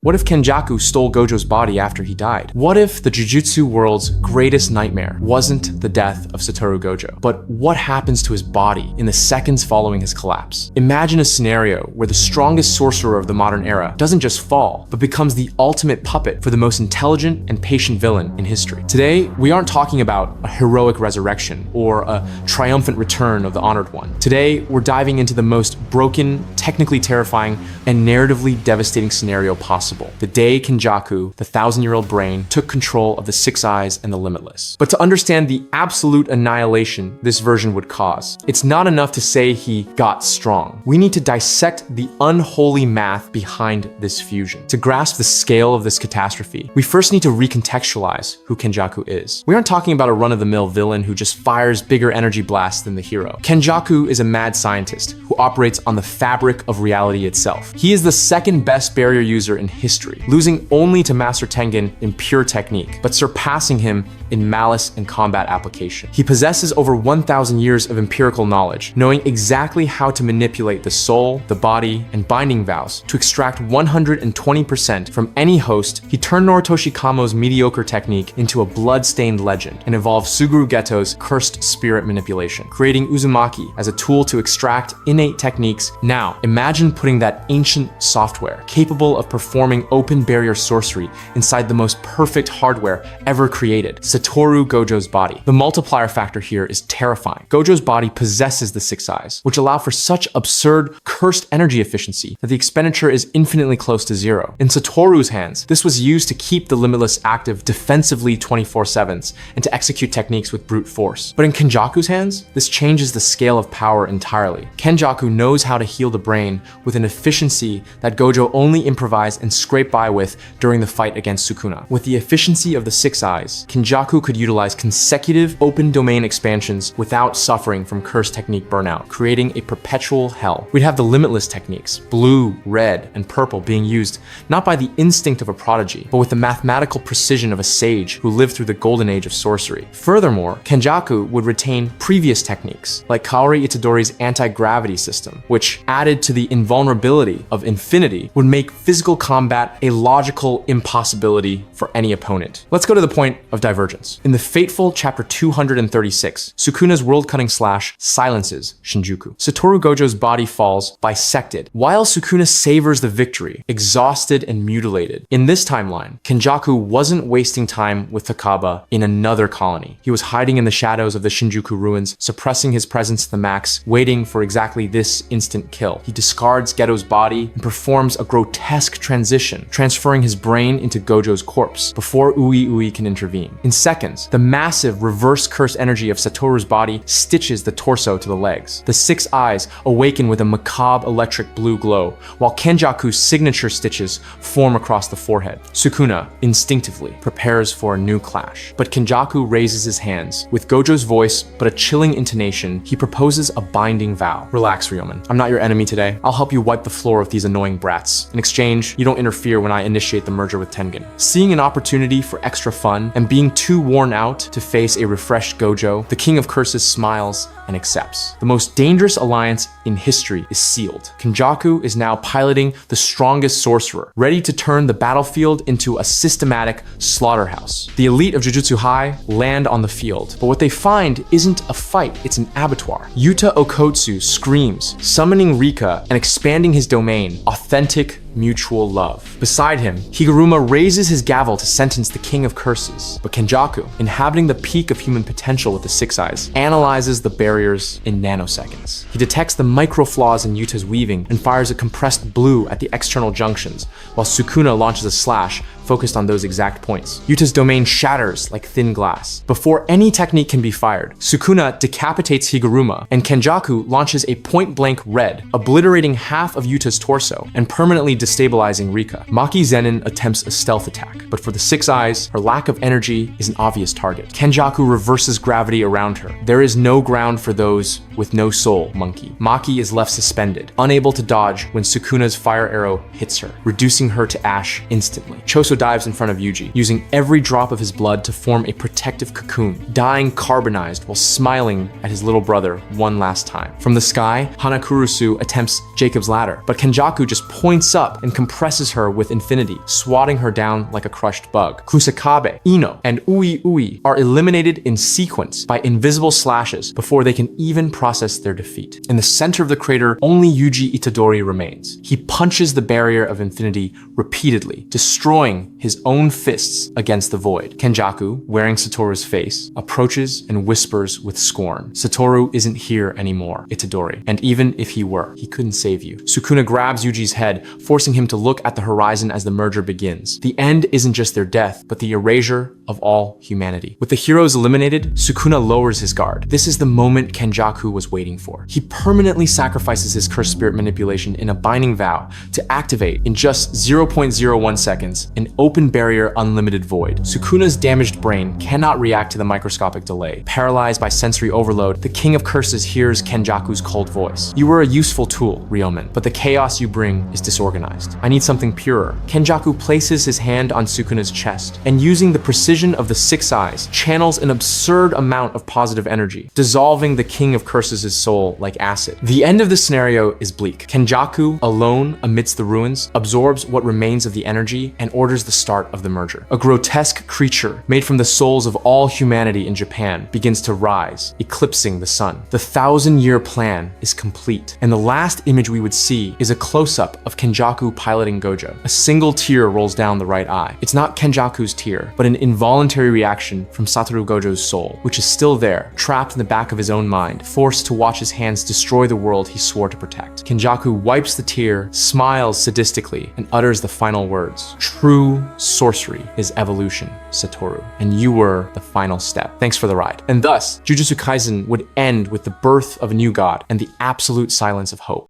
What if Kenjaku stole Gojo's body after he died? What if the Jujutsu world's greatest nightmare wasn't the death of Satoru Gojo, but what happens to his body in the seconds following his collapse? Imagine a scenario where the strongest sorcerer of the modern era doesn't just fall, but becomes the ultimate puppet for the most intelligent and patient villain in history. Today, we aren't talking about a heroic resurrection or a triumphant return of the honored one. Today, we're diving into the most broken, technically terrifying, and narratively devastating scenario possible. The day Kenjaku, the 1,000-year-old brain, took control of the Six Eyes and the Limitless. But to understand the absolute annihilation this version would cause, it's not enough to say he got strong. We need to dissect the unholy math behind this fusion. To grasp the scale of this catastrophe, we first need to recontextualize who Kenjaku is. We aren't talking about a run-of-the-mill villain who just fires bigger energy blasts than the hero. Kenjaku is a mad scientist who operates on the fabric of reality itself. He is the second best barrier user in history, losing only to Master Tengen in pure technique, but surpassing him in malice and combat application. He possesses over 1,000 years of empirical knowledge, knowing exactly how to manipulate the soul, the body, and binding vows to extract 120% from any host. He turned Noritoshi Kamo's mediocre technique into a blood-stained legend and evolved Suguru Geto's cursed spirit manipulation, creating Uzumaki as a tool to extract innate techniques. Now, imagine putting that ancient software, capable of performing open barrier sorcery, inside the most perfect hardware ever created, Satoru Gojo's body. The multiplier factor here is terrifying. Gojo's body possesses the Six Eyes, which allow for such absurd, cursed energy efficiency that the expenditure is infinitely close to zero. In Satoru's hands, this was used to keep the Limitless active defensively 24/7 and to execute techniques with brute force. But in Kenjaku's hands, this changes the scale of power entirely. Kenjaku knows how to heal the brain with an efficiency that Gojo only improvised and scraped by with during the fight against Sukuna. With the efficiency of the Six Eyes, Kenjaku could utilize consecutive open domain expansions without suffering from cursed technique burnout, creating a perpetual hell. We'd have the Limitless techniques, blue, red, and purple, being used not by the instinct of a prodigy, but with the mathematical precision of a sage who lived through the golden age of sorcery. Furthermore, Kenjaku would retain previous techniques, like Kaori Itadori's anti-gravity system, which, added to the invulnerability of infinity, would make physical combat a logical impossibility for any opponent. Let's go to the point of divergence. In the fateful chapter 236, Sukuna's world-cutting slash silences Shinjuku. Satoru Gojo's body falls bisected, while Sukuna savors the victory, exhausted and mutilated. In this timeline, Kenjaku wasn't wasting time with Takaba in another colony. He was hiding in the shadows of the Shinjuku ruins, suppressing his presence to the max, waiting for exactly this instant kill. He discards Geto's body and performs a grotesque transition, transferring his brain into Gojo's corpse before Ui Ui can intervene. In seconds, the massive reverse curse energy of Satoru's body stitches the torso to the legs. The Six Eyes awaken with a macabre electric blue glow, while Kenjaku's signature stitches form across the forehead. Sukuna, instinctively, prepares for a new clash. But Kenjaku raises his hands. With Gojo's voice, but a chilling intonation, he proposes a binding vow. Relax, Ryomen. I'm not your enemy today. I'll help you wipe the floor with these annoying brats. In exchange, you don't interfere when I initiate the merger with Tengen. Seeing an opportunity for extra fun, and being too worn out to face a refreshed Gojo, the King of Curses smiles and accepts. The most dangerous alliance in history is sealed. Kenjaku is now piloting the strongest sorcerer, ready to turn the battlefield into a systematic slaughterhouse. The elite of Jujutsu High land on the field, but what they find isn't a fight, it's an abattoir. Yuta Okkotsu screams, summoning Rika and expanding his domain, authentic mutual love. Beside him, Higuruma raises his gavel to sentence the King of Curses. But Kenjaku, inhabiting the peak of human potential with the Six Eyes, analyzes the barriers in nanoseconds. He detects the micro flaws in Yuta's weaving and fires a compressed blue at the external junctions, while Sukuna launches a slash focused on those exact points. Yuta's domain shatters like thin glass. Before any technique can be fired, Sukuna decapitates Higuruma, and Kenjaku launches a point-blank red, obliterating half of Yuta's torso and permanently destabilizing Rika. Maki Zenin attempts a stealth attack, but for the Six Eyes, her lack of energy is an obvious target. Kenjaku reverses gravity around her. There is no ground for those with no soul, monkey. Maki is left suspended, unable to dodge when Sukuna's fire arrow hits her, reducing her to ash instantly. Choso dives in front of Yuji, using every drop of his blood to form a protective cocoon, dying carbonized while smiling at his little brother one last time. From the sky, Hanakurusu attempts Jacob's ladder, but Kenjaku just points up and compresses her with infinity, swatting her down like a crushed bug. Kusakabe, Ino, and Ui Ui are eliminated in sequence by invisible slashes before they can even process their defeat. In the center of the crater, only Yuji Itadori remains. He punches the barrier of infinity repeatedly, destroying his own fists against the void. Kenjaku, wearing Satoru's face, approaches and whispers with scorn. Satoru isn't here anymore, Itadori, and even if he were, he couldn't save you. Sukuna grabs Yuji's head, forcing him to look at the horizon as the merger begins. The end isn't just their death, but the erasure of all humanity. With the heroes eliminated, Sukuna lowers his guard. This is the moment Kenjaku was waiting for. He permanently sacrifices his cursed spirit manipulation in a binding vow to activate, in just 0.01 seconds, an open barrier unlimited void. Sukuna's damaged brain cannot react to the microscopic delay. Paralyzed by sensory overload, the King of Curses hears Kenjaku's cold voice. You were a useful tool, Ryomen, but the chaos you bring is disorganized. I need something purer. Kenjaku places his hand on Sukuna's chest, and using the precision of the six eyes, channels an absurd amount of positive energy, dissolving the King of Curses' soul like acid. The end of the scenario is bleak. Kenjaku, alone amidst the ruins, absorbs what remains of the energy and orders the start of the merger. A grotesque creature made from the souls of all humanity in Japan begins to rise, eclipsing the sun. The 1,000-year plan is complete, and the last image we would see is a close-up of Kenjaku piloting Gojo. A single tear rolls down the right eye. It's not Kenjaku's tear, but an involuntary reaction from Satoru Gojo's soul, which is still there, trapped in the back of his own mind, forced to watch his hands destroy the world he swore to protect. Kenjaku wipes the tear, smiles sadistically, and utters the final words. True sorcery is evolution, Satoru, and you were the final step. Thanks for the ride. And thus, Jujutsu Kaisen would end with the birth of a new god and the absolute silence of hope.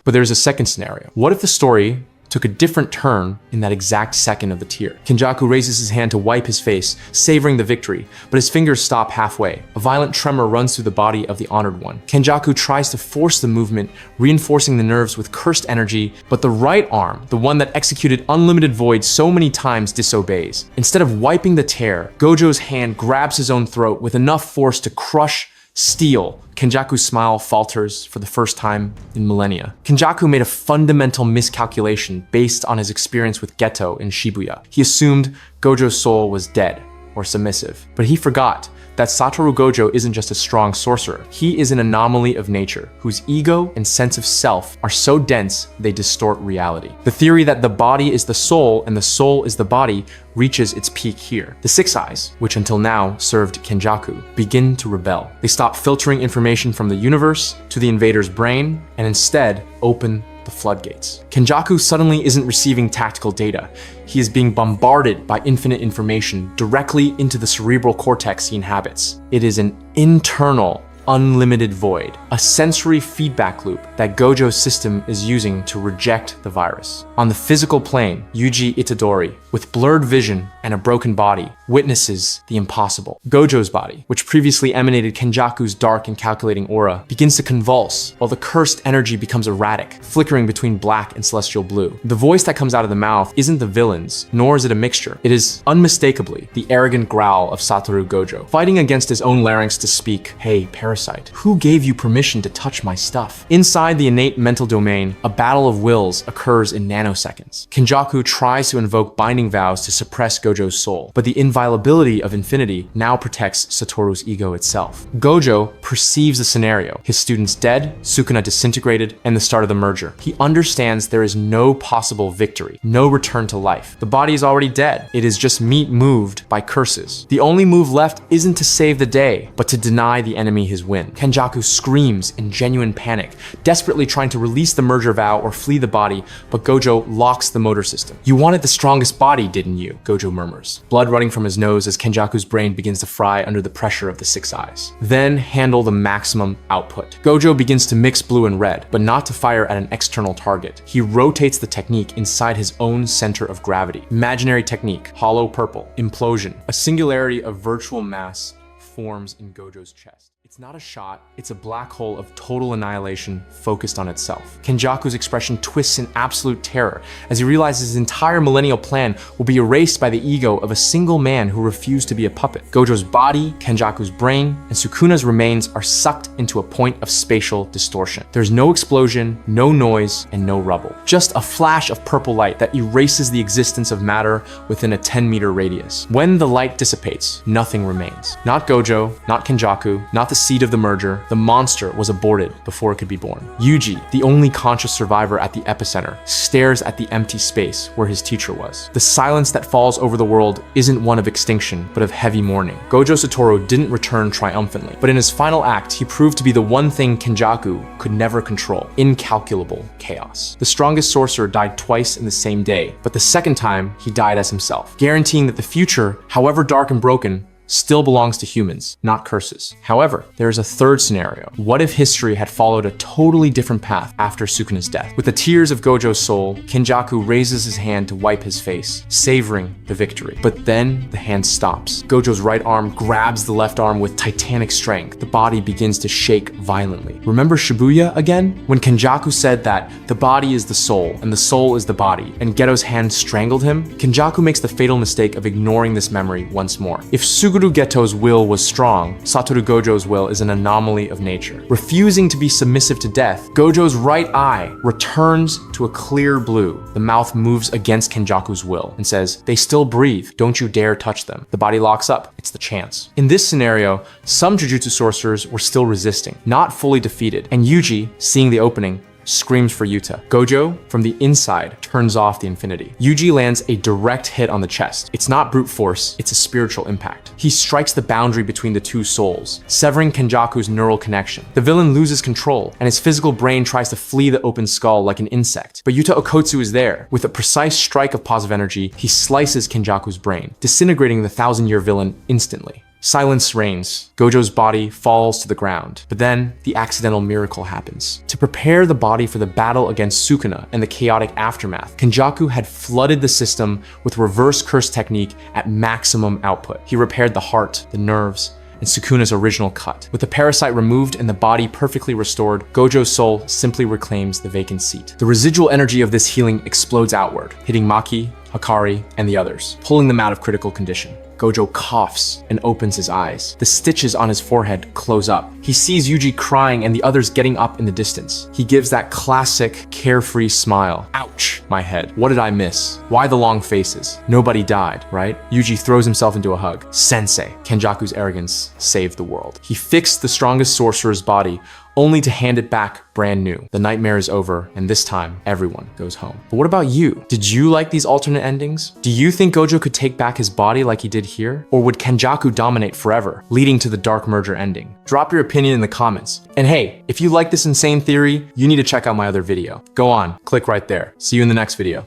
But there's a second scenario. What if the story took a different turn in that exact second of the tear? Kenjaku raises his hand to wipe his face, savoring the victory, but his fingers stop halfway. A violent tremor runs through the body of the honored one. Kenjaku tries to force the movement, reinforcing the nerves with cursed energy, but the right arm, the one that executed unlimited void so many times, disobeys. Instead of wiping the tear, Gojo's hand grabs his own throat with enough force to crush steel. Kenjaku's smile falters for the first time in millennia. Kenjaku made a fundamental miscalculation based on his experience with Geto in Shibuya. He assumed Gojo's soul was dead or submissive, but he forgot that Satoru Gojo isn't just a strong sorcerer. He is an anomaly of nature, whose ego and sense of self are so dense they distort reality. The theory that the body is the soul and the soul is the body reaches its peak here. The Six Eyes, which until now served Kenjaku, begin to rebel. They stop filtering information from the universe to the invader's brain and instead open the floodgates. Kenjaku suddenly isn't receiving tactical data. He is being bombarded by infinite information directly into the cerebral cortex he inhabits. It is an internal, unlimited void, a sensory feedback loop that Gojo's system is using to reject the virus. On the physical plane, Yuji Itadori, with blurred vision and a broken body, witnesses the impossible. Gojo's body, which previously emanated Kenjaku's dark and calculating aura, begins to convulse, while the cursed energy becomes erratic, flickering between black and celestial blue. The voice that comes out of the mouth isn't the villain's, nor is it a mixture. It is unmistakably the arrogant growl of Satoru Gojo, fighting against his own larynx to speak, "Hey, parasite, who gave you permission to touch my stuff?" Inside the innate mental domain, a battle of wills occurs in nanoseconds. Kenjaku tries to invoke binding vows to suppress Gojo's soul, but the inviolability of infinity now protects Satoru's ego itself. Gojo perceives the scenario: his students dead, Sukuna disintegrated, and the start of the merger. He understands there is no possible victory, no return to life. The body is already dead. It is just meat moved by curses. The only move left isn't to save the day, but to deny the enemy his win. Kenjaku screams in genuine panic, desperately trying to release the merger vow or flee the body, but Gojo locks the motor system. "You wanted the strongest body, didn't you?" Gojo murmurs, blood running from his nose as Kenjaku's brain begins to fry under the pressure of the Six Eyes. Then handle the maximum output. Gojo begins to mix blue and red, but not to fire at an external target. He rotates the technique inside his own center of gravity. Imaginary technique, hollow purple, implosion. A singularity of virtual mass forms in Gojo's chest. It's not a shot, it's a black hole of total annihilation focused on itself. Kenjaku's expression twists in absolute terror as he realizes his entire millennial plan will be erased by the ego of a single man who refused to be a puppet. Gojo's body, Kenjaku's brain, and Sukuna's remains are sucked into a point of spatial distortion. There's no explosion, no noise, and no rubble. Just a flash of purple light that erases the existence of matter within a 10-meter radius. When the light dissipates, nothing remains. Not Gojo, not Kenjaku, not the seed of the merger. The monster was aborted before it could be born. Yuji, the only conscious survivor at the epicenter, stares at the empty space where his teacher was. The silence that falls over the world isn't one of extinction, but of heavy mourning. Gojo Satoru didn't return triumphantly, but in his final act, he proved to be the one thing Kenjaku could never control: incalculable chaos. The strongest sorcerer died twice in the same day, but the second time, he died as himself, guaranteeing that the future, however dark and broken, still belongs to humans, not curses. However, there is a third scenario. What if history had followed a totally different path after Sukuna's death? With the tears of Gojo's soul, Kenjaku raises his hand to wipe his face, savoring the victory. But then the hand stops. Gojo's right arm grabs the left arm with titanic strength. The body begins to shake violently. Remember Shibuya again? When Kenjaku said that the body is the soul and the soul is the body, and Geto's hand strangled him, Kenjaku makes the fatal mistake of ignoring this memory once more. If Suguru Geto's will was strong, Satoru Gojo's will is an anomaly of nature. Refusing to be submissive to death, Gojo's right eye returns to a clear blue. The mouth moves against Kenjaku's will and says, "They still breathe, don't you dare touch them." The body locks up, it's the chance. In this scenario, some Jujutsu sorcerers were still resisting, not fully defeated, and Yuji, seeing the opening, screams for Yuta. Gojo, from the inside, turns off the infinity. Yuji lands a direct hit on the chest. It's not brute force, it's a spiritual impact. He strikes the boundary between the two souls, severing Kenjaku's neural connection. The villain loses control, and his physical brain tries to flee the open skull like an insect. But Yuta Okkotsu is there. With a precise strike of positive energy, he slices Kenjaku's brain, disintegrating the 1,000-year villain instantly. Silence reigns. Gojo's body falls to the ground. But then, the accidental miracle happens. To prepare the body for the battle against Sukuna and the chaotic aftermath, Kenjaku had flooded the system with reverse curse technique at maximum output. He repaired the heart, the nerves, and Sukuna's original cut. With the parasite removed and the body perfectly restored, Gojo's soul simply reclaims the vacant seat. The residual energy of this healing explodes outward, hitting Maki, Hakari, and the others, pulling them out of critical condition. Gojo coughs and opens his eyes. The stitches on his forehead close up. He sees Yuji crying and the others getting up in the distance. He gives that classic, carefree smile. Ouch, my head. What did I miss? Why the long faces? Nobody died, right? Yuji throws himself into a hug. Sensei. Kenjaku's arrogance saved the world. He fixed the strongest sorcerer's body, only to hand it back brand new. The nightmare is over, and this time, everyone goes home. But what about you? Did you like these alternate endings? Do you think Gojo could take back his body like he did here? Or would Kenjaku dominate forever, leading to the dark merger ending? Drop your opinion in the comments. And hey, if you like this insane theory, you need to check out my other video. Go on, click right there. See you in the next video.